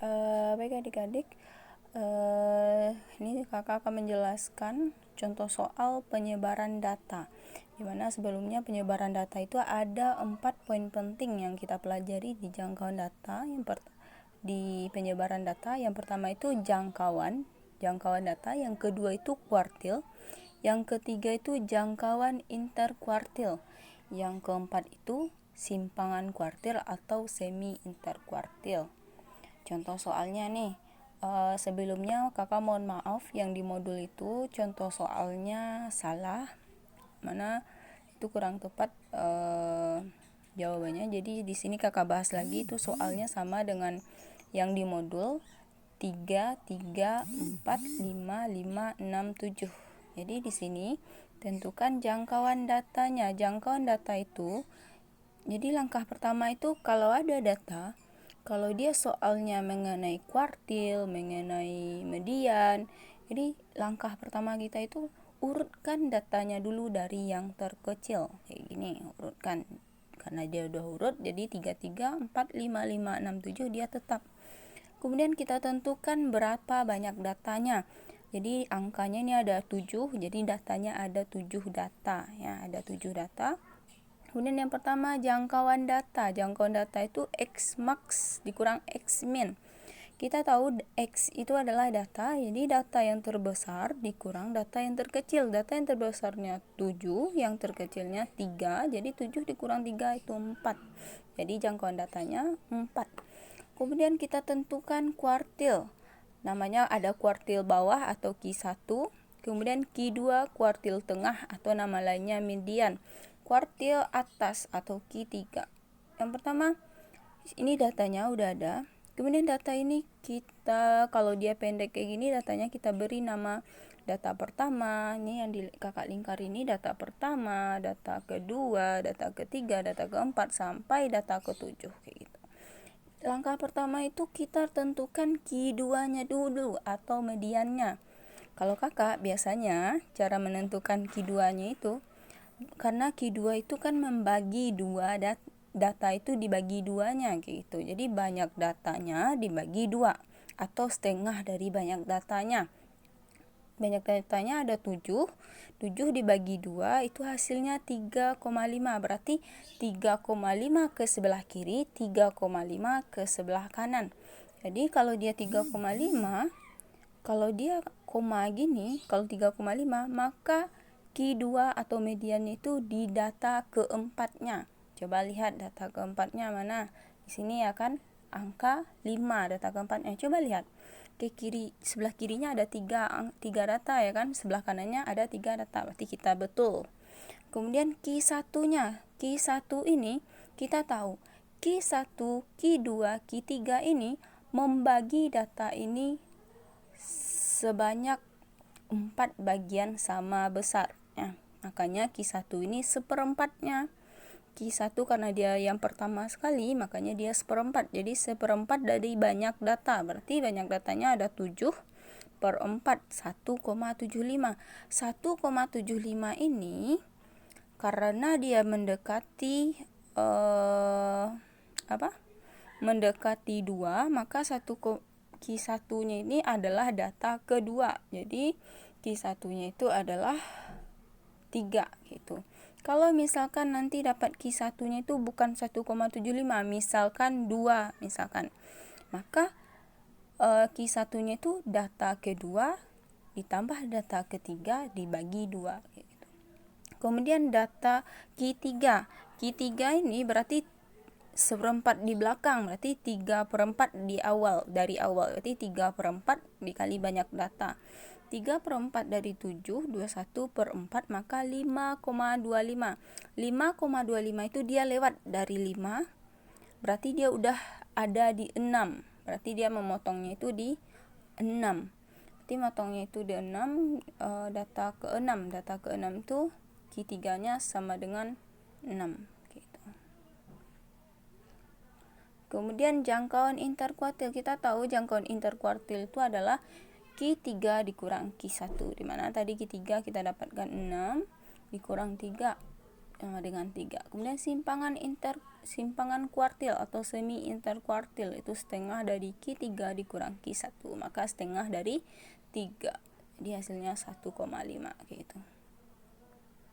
Baik adik-adik, ini kakak akan menjelaskan contoh soal penyebaran data, dimana sebelumnya penyebaran data itu ada 4 poin penting yang kita pelajari di jangkauan data. Di penyebaran data, yang pertama itu jangkauan data, yang kedua itu kuartil, yang ketiga itu jangkauan interkuartil, yang keempat itu simpangan kuartil atau semi interkuartil. Contoh soalnya nih, sebelumnya kakak mohon maaf yang di modul itu contoh soalnya salah, mana itu kurang tepat jawabannya. Jadi di sini kakak bahas lagi, itu soalnya sama dengan yang di modul 3, 3, 4, 5, 5, 6, 7. Jadi di sini tentukan jangkauan datanya. Jangkauan data itu, jadi langkah pertama itu kalau ada data, kalau dia soalnya mengenai kuartil, mengenai median, jadi langkah pertama kita itu urutkan datanya dulu dari yang terkecil. Kayak gini, urutkan. Karena dia udah urut, jadi 3, 3, 4, 5, 5, 6, 7 dia tetap. Kemudian kita tentukan berapa banyak datanya. Jadi angkanya ini ada 7, jadi datanya ada 7 data ya, ada 7 data. Kemudian yang pertama jangkauan data. Jangkauan data itu X max dikurang X min. Kita tahu X itu adalah data, jadi data yang terbesar dikurang data yang terkecil. Data yang terbesarnya 7, yang terkecilnya 3, jadi 7 dikurang 3 itu 4. Jadi jangkauan datanya 4. Kemudian kita tentukan kuartil. Namanya ada kuartil bawah atau Q1, kemudian Q2 kuartil tengah atau nama lainnya median. Kuartil atas atau Q3. Yang pertama, ini datanya udah ada. Kemudian data ini kita, kalau dia pendek kayak gini, datanya kita beri nama data pertama. Ini yang di kakak lingkar ini data pertama, data kedua, data ketiga, data keempat, sampai data ketujuh kayak gitu. Langkah pertama itu kita tentukan Q2-nya dulu atau mediannya. Kalau kakak biasanya cara menentukan Q2-nya itu, karena Q2 itu kan membagi dua data itu dibagi duanya gitu. Jadi banyak datanya dibagi dua atau setengah dari banyak datanya. Banyak datanya ada 7 dibagi 2 itu hasilnya 3,5. Berarti 3,5 ke sebelah kiri, 3,5 ke sebelah kanan. Jadi kalau dia 3,5, kalau dia koma gini, kalau 3,5, maka Q2 atau median itu di data keempatnya. Coba lihat data keempatnya mana. Di sini ya kan angka 5 data keempatnya. Coba lihat ke kiri, sebelah kirinya ada 3 data ya kan, sebelah kanannya ada 3 data. Berarti kita betul. Kemudian Q1-nya. Q1 ini kita tahu Q1, Q2, Q3 ini membagi data ini sebanyak 4 bagian sama besar ya. Makanya Q1 ini seperempatnya. Q1 karena dia yang pertama sekali, makanya dia seperempat. Jadi seperempat dari banyak data. Berarti banyak datanya ada 7 per 4, 1,75. 1,75 ini karena dia mendekati mendekati 2, maka Q1-nya ini adalah data kedua. Jadi Q1-nya itu adalah 3 gitu. Kalau misalkan nanti dapat Q1-nya itu bukan 1,75, misalkan 2 misalkan. Maka Q1-nya itu data kedua ditambah data ketiga dibagi 2 gitu. Kemudian data Q3. Q3 ini berarti seperempat di belakang, berarti 3/4 di awal, dari awal. Berarti 3/4 dikali banyak data. 3/4 dari 7, 21/4, maka 5,25. 5,25 itu dia lewat dari 5, berarti dia udah ada di 6. Berarti dia memotongnya itu di 6. Berarti motongnya itu di 6, data ke-6. Data ke-6 itu Q3-nya sama dengan 6. Kemudian jangkauan interkuartil, kita tahu jangkauan interkuartil itu adalah Q3 dikurang Q1, dimana tadi Q3 kita dapatkan 6 dikurang 3 sama dengan 3. Kemudian simpangan kuartil atau semi interkuartil itu setengah dari Q3 dikurang Q1, maka setengah dari 3. Jadi hasilnya 1,5 kayak gitu.